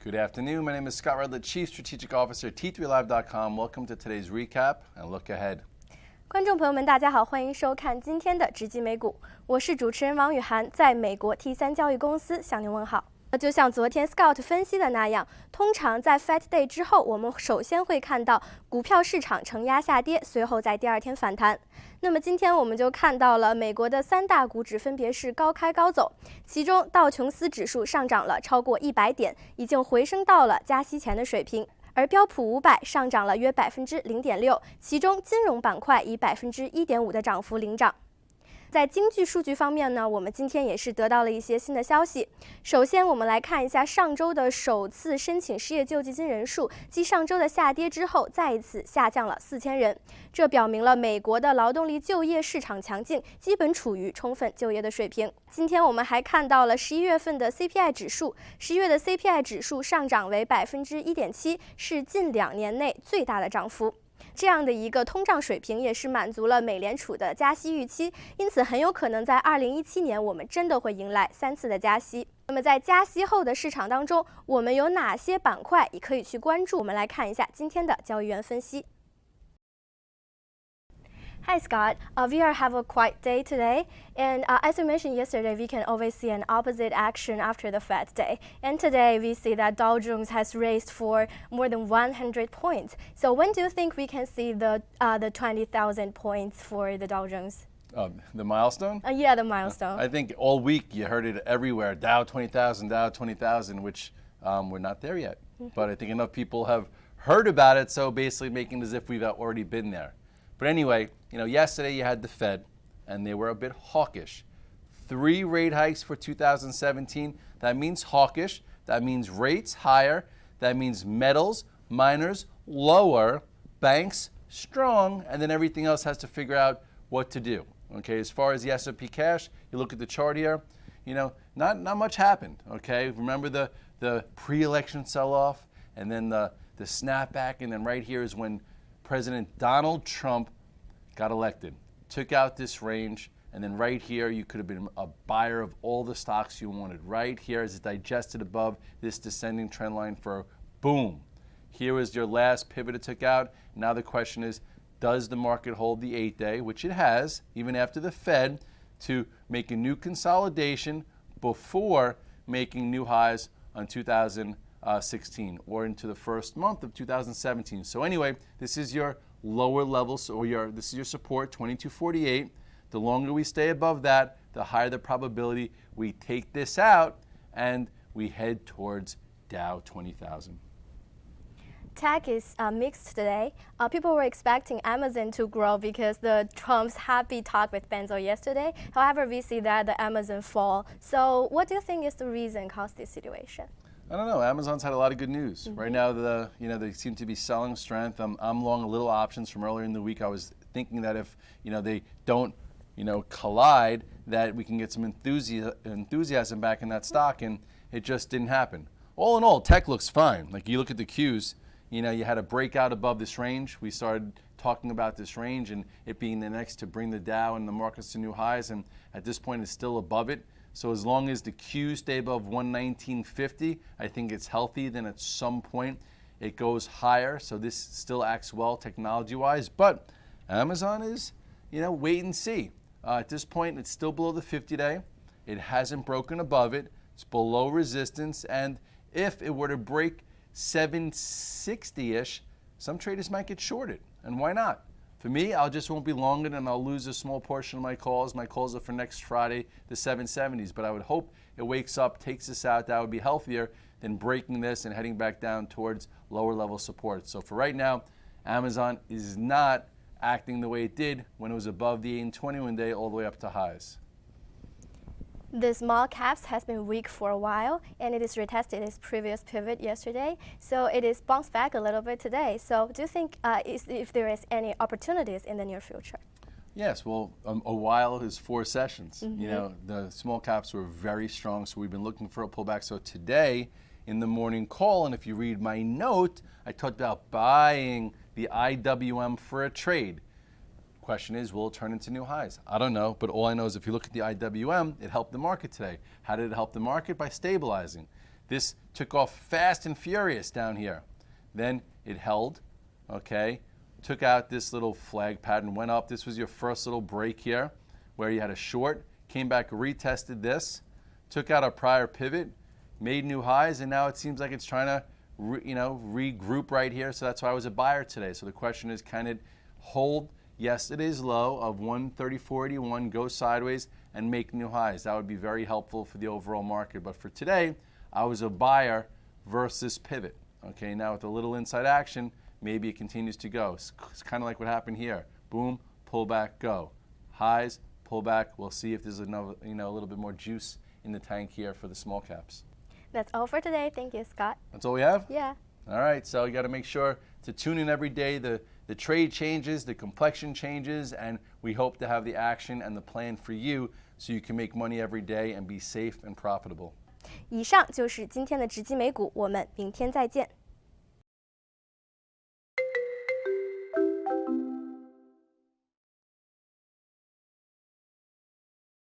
Good afternoon. My name is Scott Rudlett, Chief Strategic Officer at T3Live.com. Welcome to today's recap and look ahead. 观众朋友们，大家好，欢迎收看今天的直击美股。我是主持人王雨涵，在美国 T3交易公司向您问好。就像昨天 Scott 分析的那样，通常在 Fed Day 之后，我们首先会看到股票市场承压下跌，随后在第二天反弹。那么今天我们就看到了美国的三大股指分别是高开高走，其中道琼斯指数上涨了超过100点，已经回升到了加息前的水平。而标普500上涨了约0.6%，其中金融板块以1.5%的涨幅领涨。在经济数据方面呢，我们今天也是得到了一些新的消息。首先，我们来看一下上周的首次申请失业救济金人数，继上周的下跌之后，再一次下降了4000人。这表明了美国的劳动力就业市场强劲，基本处于充分就业的水平。今天我们还看到了11月份的 CPI 指数，11月的 CPI 指数上涨为1.7%，是近2年内最大的涨幅。这样的一个通胀水平也是满足了美联储的加息预期，因此很有可能在2017年我们真的会迎来3次的加息。那么在加息后的市场当中，我们有哪些板块也可以去关注？我们来看一下今天的交易员分析。Hi Scott, we have a quiet day today, and as you mentioned yesterday, we can always see an opposite action after the Fed day. And today we see that Dow Jones has raised for more than 100 points. So when do you think we can see the 20,000 points for the Dow Jones? The milestone? Yeah, the milestone. I think all week you heard it everywhere, Dow 20,000, Dow 20,000, which we're not there yet. But I think enough people have heard about it, so basically making it as if we've already been there. But anyway, yesterday you had the Fed, and they were a bit hawkish. 3 rate hikes for 2017. That means hawkish. That means rates higher. That means metals, miners lower, banks strong, and then everything else has to figure out what to do. Okay, as far as the S&P cash, you look at the chart here, not much happened. Okay, remember the pre-election sell-off, and then the snapback, and then right here is when President Donald Trump got elected, took out this range, and then right here you could have been a buyer of all the stocks you wanted. Right here as it digested above this descending trend line for boom. Here was your last pivot it took out. Now the question is, does the market hold the 8-day, which it has, even after the Fed, to make a new consolidation before making new highs on 2016 or into the first month of 2017. So anyway, this is your lower levels, or this is your support, 2248. The longer we stay above that, the higher the probability we take this out and we head towards Dow 20,000. Tech is mixed today. People were expecting Amazon to grow because the Trump's happy talk with Benzo yesterday. However, we see that the Amazon fall. So what do you think is the reason caused this situation? I don't know. Amazon's had a lot of good news. Right now, they seem to be selling strength. I'm long a little options from earlier in the week. I was thinking that if they don't collide, that we can get some enthusiasm back in that stock, and it just didn't happen. All in all, tech looks fine. Like you look at the Qs, you had a breakout above this range. We started talking about this range and it being the next to bring the Dow and the markets to new highs, and at this point it's still above it. So as long as the Qs stay above 119.50, I think it's healthy. Then at some point it goes higher. So this still acts well technology-wise. But Amazon is, wait and see. At this point, it's still below the 50-day. It hasn't broken above it. It's below resistance. And if it were to break 760-ish, some traders might get shorted. And why not? For me, I just won't be long it, and I'll lose a small portion of my calls. My calls are for next Friday, the 770s. But I would hope it wakes up, takes this out. That would be healthier than breaking this and heading back down towards lower level support. So for right now, Amazon is not acting the way it did when it was above the 8-21 day all the way up to highs. The small caps has been weak for a while, and it is retested its previous pivot yesterday. So it is bounced back a little bit today. So do you think if there is any opportunities in the near future? Yes, well, a while is 4 sessions. The small caps were very strong, so we've been looking for a pullback. So today, in the morning call, and if you read my note, I talked about buying the IWM for a trade. Question is, will it turn into new highs? I don't know, but all I know is if you look at the IWM, it helped the market today. How did it help the market? By stabilizing. This took off fast and furious down here. Then it held, okay, took out this little flag pattern, went up. This was your first little break here where you had a short, came back, retested this, took out a prior pivot, made new highs, and now it seems like it's trying to regroup right here. So that's why I was a buyer today. So the question is, can it hold yesterday's low of 134.81, go sideways, and make new highs? That would be very helpful for the overall market. But for today, I was a buyer versus pivot. Okay, now with a little inside action, maybe it continues to go. It's kind of like what happened here. Boom, pull back, go. Highs, pull back. We'll see if there's another, a little bit more juice in the tank here for the small caps. That's all for today. Thank you, Scott. That's all we have? Yeah. All right, so you got to make sure to tune in every day. The trade changes, the complexion changes, and we hope to have the action and the plan for you so you can make money every day and be safe and profitable. 以上就是今天的直击美股，我们明天再见。